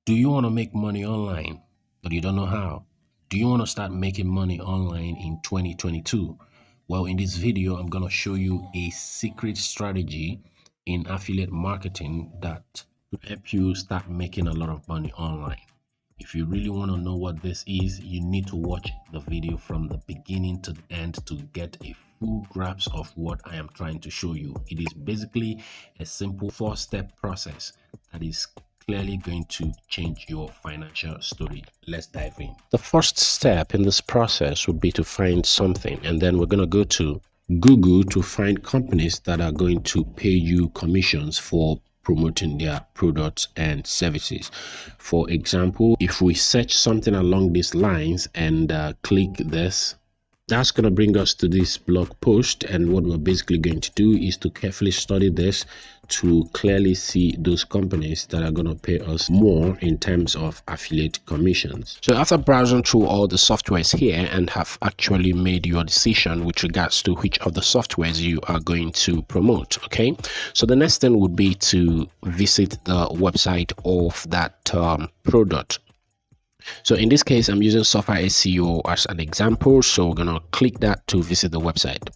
Do you want to make money online, but you don't know how? Do you want to start making money online in 2022? Well, in this video, I'm going to show you a secret strategy in affiliate marketing that will help you start making a lot of money online. If you really want to know what this is, you need to watch the video from the beginning to the end to get a full grasp of what I am trying to show you. It is basically a simple 4-step process that is clearly going to change your financial story. Let's dive in. The first step in this process would be to find something, and then we're going to go to Google to find companies that are going to pay you commissions for promoting their products and services. For example, if we search something along these lines and click this, that's going to bring us to this blog post, and what we're basically going to do is to carefully study this to clearly see those companies that are going to pay us more in terms of affiliate commissions. So after browsing through all the softwares here and have actually made your decision with regards to which of the softwares you are going to promote, okay, so the next thing would be to visit the website of that product. So in this case, I'm using Software SEO as an example. So we're going to click that to visit the website.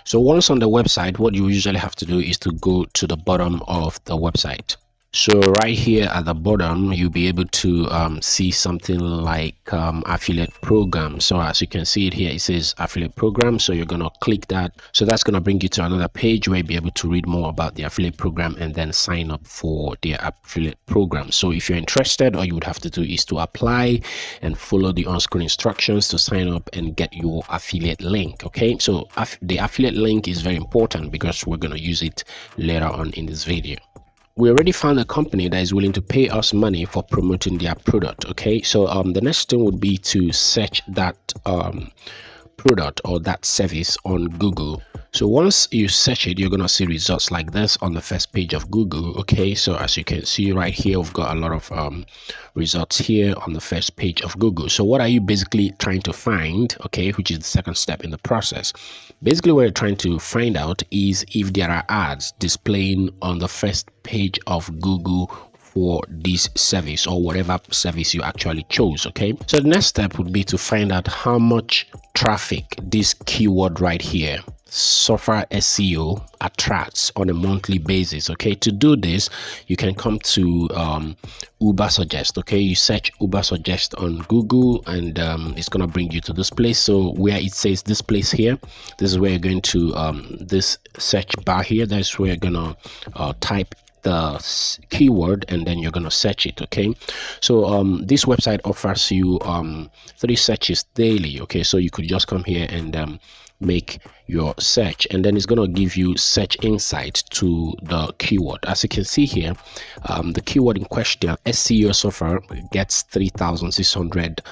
So once on the website, what you usually have to do is to go to the bottom of the website. So right here at the bottom, you'll be able to see something like affiliate program. So as you can see it here, it says affiliate program. So you're going to click that. So that's going to bring you to another page where you'll be able to read more about the affiliate program and then sign up for the affiliate program. So if you're interested, all you would have to do is to apply and follow the on-screen instructions to sign up and get your affiliate link. Okay, so the affiliate link is very important because we're going to use it later on in this video. We already found a company that is willing to pay us money for promoting their product. Okay, so the next thing would be to search that product or that service on Google. So once you search it, you're going to see results like this on the first page of Google. Okay, so as you can see right here, we've got a lot of results here on the first page of Google. So what are you basically trying to find? Okay, which is the second step in the process. Basically, what you're trying to find out is if there are ads displaying on the first page of Google for this service or whatever service you actually chose. Okay, so the next step would be to find out how much traffic this keyword right here, Software SEO, attracts on a monthly basis. Okay, to do this, you can come to Uber Suggest. Okay, you search Uber Suggest on Google and it's gonna bring you to this place. So where it says this place here, this is where you're going to this search bar here. That's where you're gonna type the keyword and then you're going to search it. Okay, so this website offers you 3 searches daily. Okay, so you could just come here and make your search, and then it's going to give you search insight to the keyword. As you can see here, the keyword in question, SEO software, gets 3,600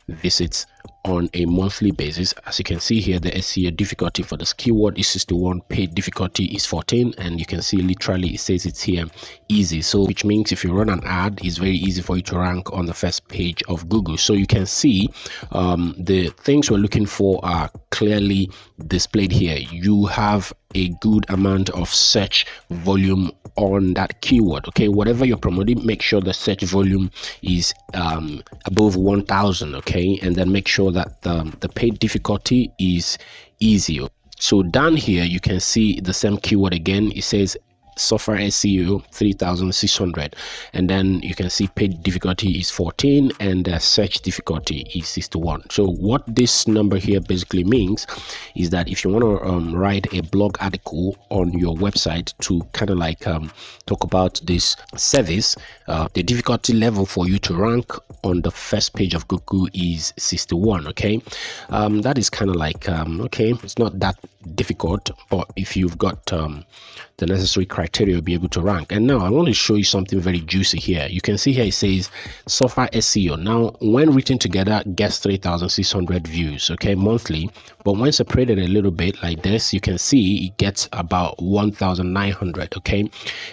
visits on a monthly basis. As you can see here, the SEO difficulty for this keyword is 61, paid difficulty is 14, and you can see literally it says it's here easy, so which means if you run an ad, it's very easy for you to rank on the first page of Google. So you can see the things we're looking for are clearly displayed here. You have a good amount of search volume on that keyword. Okay, whatever you're promoting, make sure the search volume is above 1,000. Okay, and then make sure that the paid difficulty is easy. So down here you can see the same keyword again. It says Software SEO 3,600, and then you can see paid difficulty is 14 and search difficulty is 61. So what this number here basically means is that if you want to write a blog article on your website to kind of like talk about this service, the difficulty level for you to rank on the first page of Google is 61. Okay, that is kind of like okay, it's not that difficult, but if you've got the necessary criteria, you'll be able to rank. And now I want to show you something very juicy here. You can see here it says Software SEO. Now when written together gets 3,600 views, okay, monthly, but when separated a little bit like this, you can see it gets about 1,900. Okay,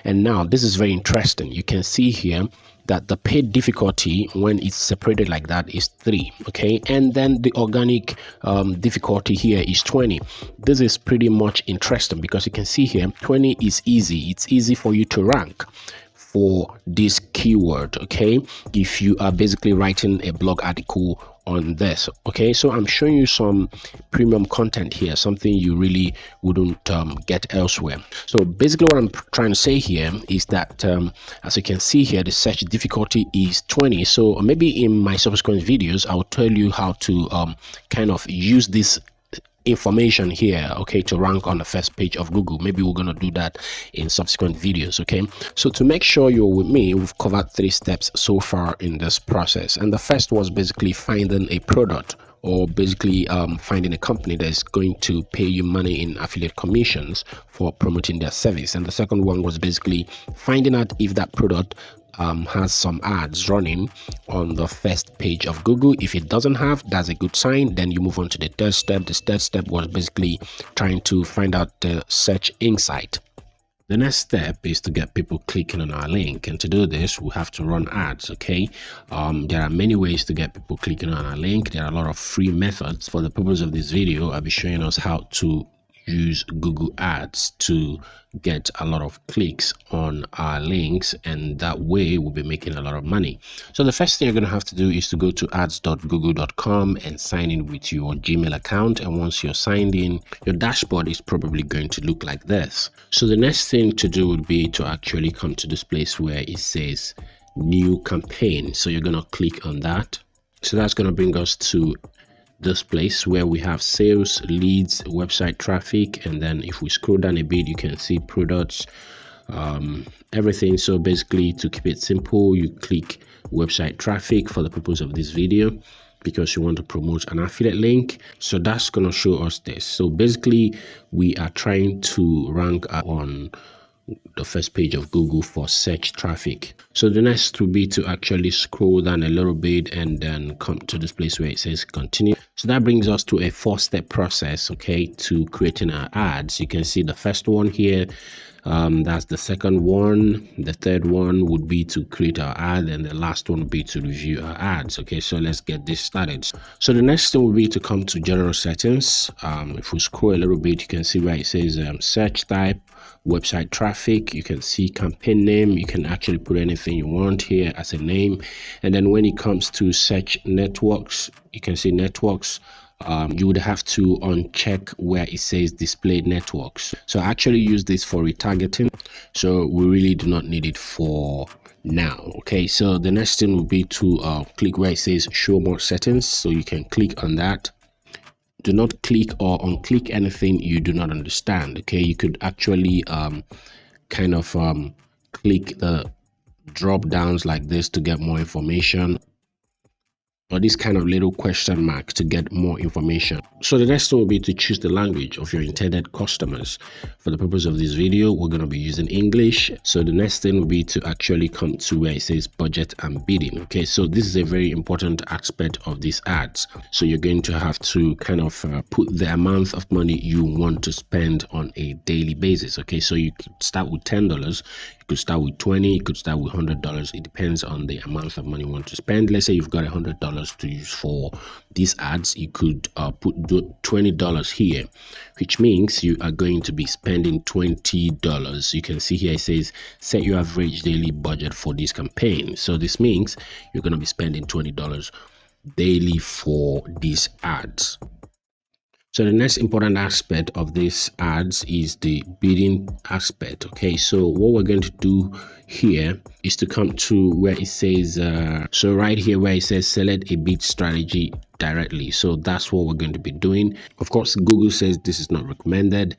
and now this is very interesting. You can see here that the paid difficulty when it's separated like that is 3. Okay, and then the organic difficulty here is 20. This is pretty much interesting because you can see here 20 is easy. It's easy for you to rank. for this keyword, okay, if you are basically writing a blog article on this. Okay, so I'm showing you some premium content here, something you really wouldn't get elsewhere. So basically what I'm trying to say here is that as you can see here, the search difficulty is 20. So maybe in my subsequent videos I'll tell you how to kind of use this information here, okay, to rank on the first page of Google. Maybe we're going to do that in subsequent videos. Okay, so to make sure you're with me, we've covered 3 steps so far in this process, and the first was basically finding a product, or basically finding a company that is going to pay you money in affiliate commissions for promoting their service. And the second one was basically finding out if that product has some ads running on the first page of Google. If it doesn't have, that's a good sign. Then you move on to the third step. The third step was basically trying to find out the search insight. The next step is to get people clicking on our link, and to do this we have to run ads. Okay, there are many ways to get people clicking on our link. There are a lot of free methods. For the purpose of this video, I'll be showing us how to use Google Ads to get a lot of clicks on our links, and that way we'll be making a lot of money. So the first thing you're going to have to do is to go to ads.google.com and sign in with your Gmail account. And once you're signed in, your dashboard is probably going to look like this. So the next thing to do would be to actually come to this place where it says new campaign. So you're going to click on that. So that's going to bring us to this place where we have sales, leads, website traffic, and then if we scroll down a bit you can see products, everything. So basically, to keep it simple, you click website traffic for the purpose of this video, because you want to promote an affiliate link. So that's going to show us this. So basically we are trying to rank on the first page of Google for search traffic. So the next will be to actually scroll down a little bit and then come to this place where it says continue. So that brings us to a 4-step process, okay, to creating our ads. You can see the first one here, that's the second one. The third one would be to create our ad, and the last one would be to review our ads. Okay, so let's get this started. So the next thing will be to come to general settings. If we scroll a little bit, you can see where it says search type, website traffic. You can see campaign name. You can actually put anything you want here as a name. And then when it comes to search networks, you can see networks. You would have to uncheck where it says display networks. So I actually use this for retargeting, so we really do not need it for now. Okay, so the next thing would be to click where it says show more settings. So you can click on that. Do not click or unclick anything you do not understand. Okay, you could actually kind of click the drop downs like this to get more information, or this kind of little question mark to get more information. So the next one will be to choose the language of your intended customers. For the purpose of this video, we're going to be using English. So the next thing will be to actually come to where it says budget and bidding. Okay, so this is a very important aspect of these ads. So you're going to have to kind of put the amount of money you want to spend on a daily basis. Okay, so you could start with $10. You could start with 20, you could start with $100. It depends on the amount of money you want to spend. Let's say you've got $100 to use for these ads. You could put $20 here, which means you are going to be spending $20. You can see here it says set your average daily budget for this campaign. So this means you're going to be spending $20 daily for these ads. So the next important aspect of this ads is the bidding aspect. Okay, so what we're going to do here is to come to where it says so right here where it says select a bid strategy directly. So that's what we're going to be doing. Of course, Google says this is not recommended,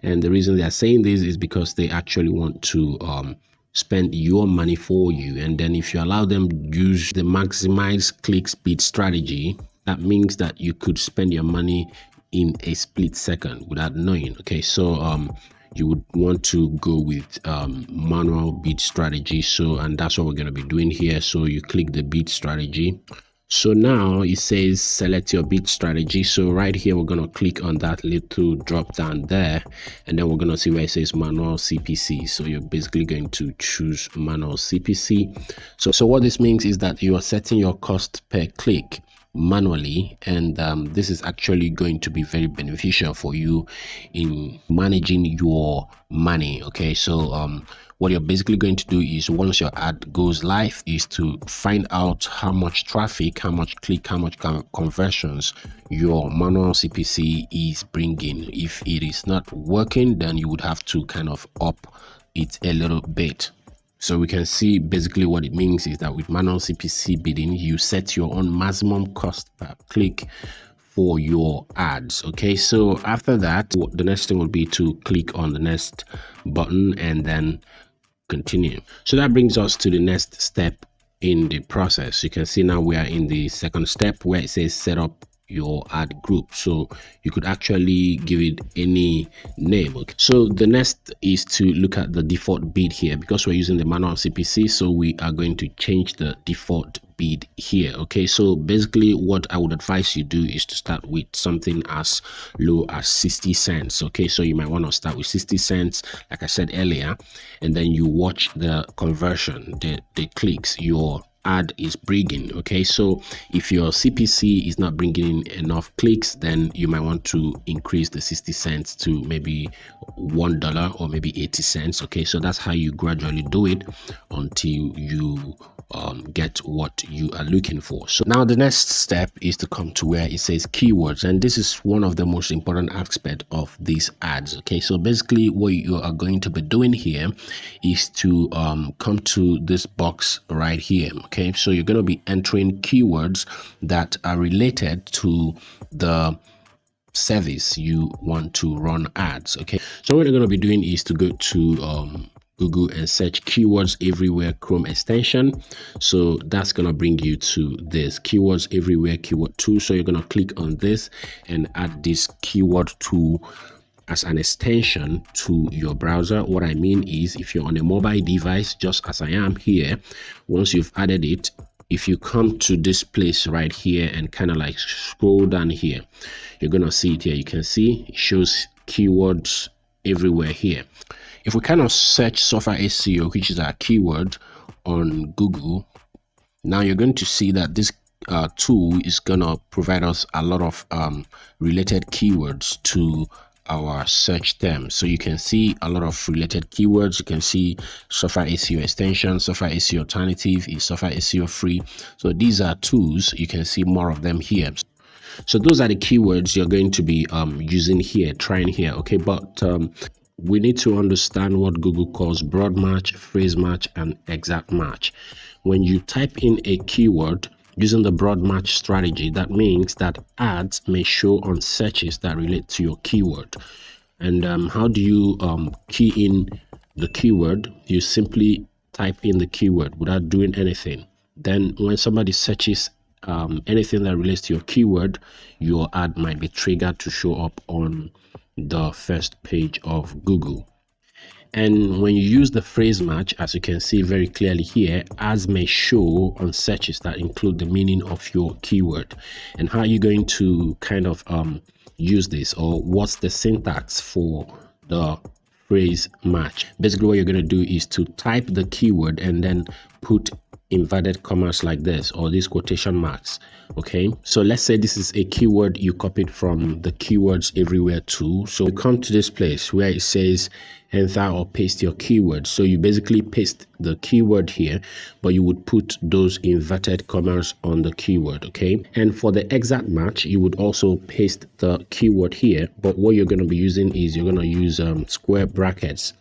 and the reason they are saying this is because they actually want to spend your money for you. And then if you allow them use the maximize clicks bid strategy, that means that you could spend your money in a split second without knowing. Okay, so you would want to go with manual bid strategy. So, and that's what we're going to be doing here. So you click the bid strategy. So now it says select your bid strategy. So right here we're going to click on that little drop down there, and then we're going to see where it says manual CPC. So you're basically going to choose manual CPC. So what this means is that you are setting your cost per click manually, and this is actually going to be very beneficial for you in managing your money. Okay, so what you're basically going to do is, once your ad goes live, is to find out how much traffic, how much click, how much conversions your manual CPC is bringing. If it is not working, then you would have to kind of up it a little bit. So we can see basically what it means is that with manual CPC bidding, you set your own maximum cost per click for your ads. Okay, so after that, the next thing will be to click on the next button and then continue. So that brings us to the next step in the process. You can see now we are in the second step where it says set up your ad group. So you could actually give it any name. Okay, so the next is to look at the default bid here, because we're using the manual CPC, so we are going to change the default bid here. Okay, so basically what I would advise you do is to start with something as low as 60 cents. Okay, so you might want to start with 60 cents, like I said earlier, and then you watch the conversion, the clicks your ad is bringing. Okay, so if your CPC is not bringing in enough clicks, then you might want to increase the 60 cents to maybe $1 or maybe 80 cents. Okay, so that's how you gradually do it until you get what you are looking for. So now the next step is to come to where it says keywords, and this is one of the most important aspects of these ads. Okay, so basically what you are going to be doing here is to come to this box right here. Okay, so you're going to be entering keywords that are related to the service you want to run ads. Okay, so what you're going to be doing is to go to Google and search keywords everywhere Chrome extension. So that's going to bring you to this keywords everywhere keyword tool. So you're going to click on this and add this keyword tool as an extension to your browser. What I mean is, if you're on a mobile device, just as I am here, once you've added it, if you come to this place right here and kind of like scroll down here, you're going to see it here. You can see it shows keywords everywhere here. If we kind of search software SEO, which is our keyword on Google, now you're going to see that this tool is going to provide us a lot of related keywords to our search terms. So you can see a lot of related keywords. You can see software SEO extension, software SEO alternative, is software SEO free. So these are tools. You can see more of them here. So those are the keywords you're going to be using here, trying here. Okay, but we need to understand what Google calls broad match, phrase match, and exact match. When you type in a keyword using the broad match strategy, that means that ads may show on searches that relate to your keyword. And how do you key in the keyword? You simply type in the keyword without doing anything. Then when somebody searches anything that relates to your keyword, your ad might be triggered to show up on the first page of Google. And when you use the phrase match, as you can see very clearly here, ads may show on searches that include the meaning of your keyword. And how are you going to kind of use this, or what's the syntax for the phrase match? Basically what you're going to do is to type the keyword and then put inverted commas like this, or these quotation marks. Okay, so let's say this is a keyword you copied from the keywords everywhere tool. So you come to this place where it says enter or paste your keyword. So you basically paste the keyword here, but you would put those inverted commas on the keyword. Okay, and for the exact match, you would also paste the keyword here, but what you're going to be using is you're going to use square brackets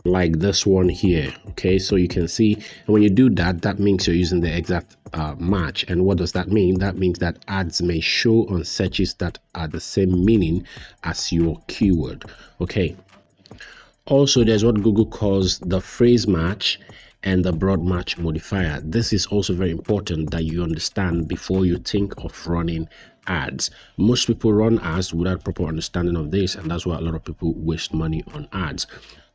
like this one here. Okay, so you can see, and when you do that, that means you're using the exact match. And what does that mean? That means that ads may show on searches that are the same meaning as your keyword. Okay, also there's what Google calls the phrase match and the broad match modifier. This is also very important that you understand before you think of running ads. Most people run ads without proper understanding of this, and that's why a lot of people waste money on ads.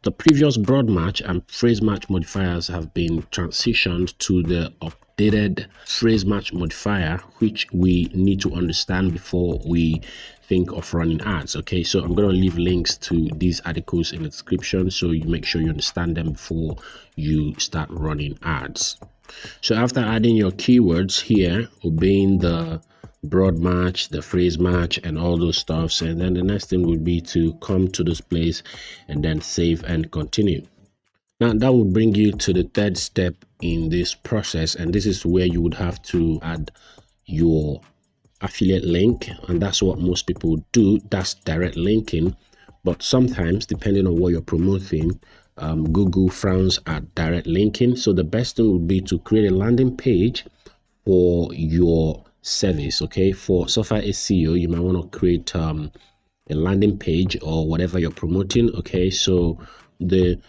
The previous broad match and phrase match modifiers have been transitioned to the updated phrase match modifier, which we need to understand before we think of running ads. Okay, so I'm going to leave links to these articles in the description, so you make sure you understand them before you start running ads. So after adding your keywords here, obeying the broad match, the phrase match, and all those stuffs, and then the next thing would be to come to this place and then save and continue. Now that will bring you to the third step in this process, and this is where you would have to add your affiliate link, and that's what most people do. That's direct linking. But sometimes, depending on what you're promoting, Google frowns at direct linking. So the best thing would be to create a landing page for your service. Okay, for software SEO, you might want to create a landing page or whatever you're promoting. Okay, so the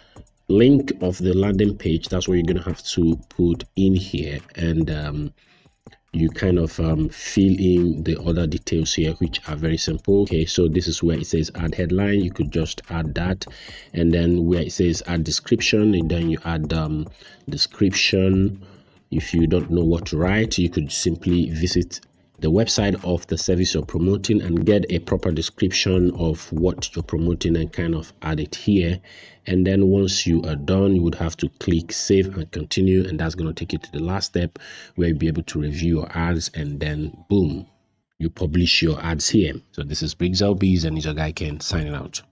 link of the landing page, that's what you're gonna have to put in here, and you kind of fill in the other details here, which are very simple. Okay, so this is where it says add headline. You could just add that, and then where it says add description, and then you add description. If you don't know what to write, you could simply visit the website of the service you're promoting and get a proper description of what you're promoting and kind of add it here. And then once you are done, you would have to click save and continue, and that's going to take you to the last step where you'll be able to review your ads, and then boom, you publish your ads here. So this is Briggs LBs, and it's your guy Ken signing out.